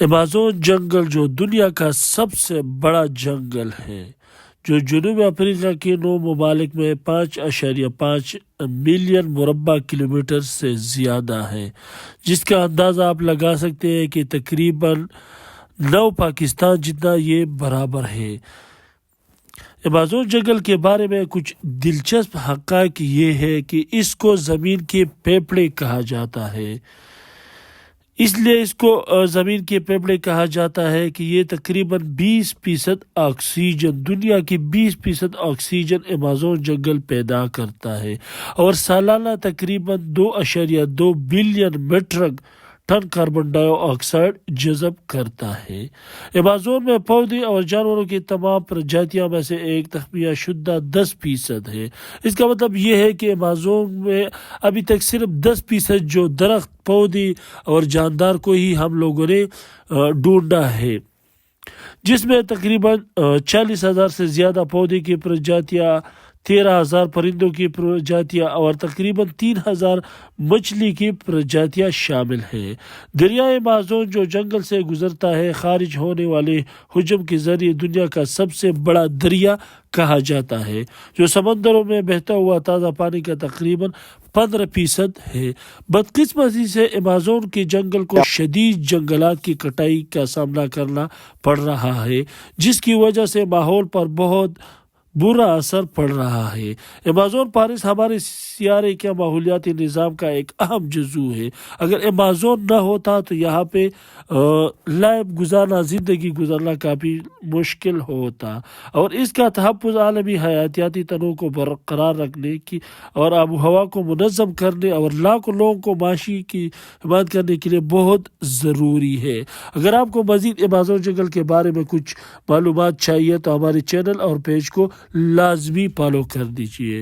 Amazon جنگل جو دنیا کا سب سے بڑا جنگل ہے، جو جنوب افریقہ کے 9 ممالک میں 5.5 ملین مربع کلومیٹر سے زیادہ ہے، جس کا اندازہ آپ لگا سکتے ہیں کہ تقریباً 9 پاکستان جتنا یہ برابر ہے۔ ایمیزون جنگل کے بارے میں کچھ دلچسپ حقائق یہ ہے کہ اس کو زمین کے پھیپھڑے کہا جاتا ہے۔ اس لیے اس کو زمین کے پھیپھڑے کہا جاتا ہے کہ یہ تقریباً 20% آکسیجن، دنیا کی 20% آکسیجن ایمیزون جنگل پیدا کرتا ہے اور سالانہ تقریباً 2.2 بلین میٹرک ٹن کاربن ڈائی آکسائیڈ جذب کرتا ہے۔ ایمیزون میں پودے اور جانوروں کی تمام پرجاتیوں میں سے ایک تخمینہ شدہ 10% ہے۔ اس کا مطلب یہ ہے کہ ایمیزون میں ابھی تک صرف 10% جو درخت، پودے اور جاندار کو ہی ہم لوگوں نے ڈھونڈا ہے، جس میں تقریباً 40,000 سے زیادہ پودے کی پرجاتیاں، 13,000 پرندوں کی پرجاتیاں اور تقریباً 3,000 مچھلی کی پرجاتیاں شامل ہیں۔ دریائے ایمیزون جو جنگل سے گزرتا ہے، خارج ہونے والے حجم کے ذریعے دنیا کا سب سے بڑا دریا کہا جاتا ہے، جو سمندروں میں بہتا ہوا تازہ پانی کا تقریباً 15% ہے۔ بدقسمتی سے ایمیزون کے جنگل کو شدید جنگلات کی کٹائی کا سامنا کرنا پڑ رہا ہے، جس کی وجہ سے ماحول پر بہت برا اثر پڑ رہا ہے۔ ایمیزون فارسٹ ہمارے سیارے کے ماحولیاتی نظام کا ایک اہم جزو ہے۔ اگر ایمیزون نہ ہوتا تو یہاں پہ لائف گزارنا، زندگی گزارنا کافی مشکل ہوتا، اور اس کا تحفظ عالمی حیاتیاتی تنوع کو برقرار رکھنے کی اور آب و ہوا کو منظم کرنے اور لاکھوں لوگوں کو معاشی کی حمایت کرنے کے لیے بہت ضروری ہے۔ اگر آپ کو مزید ایمیزون جنگل کے بارے میں کچھ معلومات چاہیے تو ہمارے چینل اور پیج کو لازمی فالو کر دیجیے۔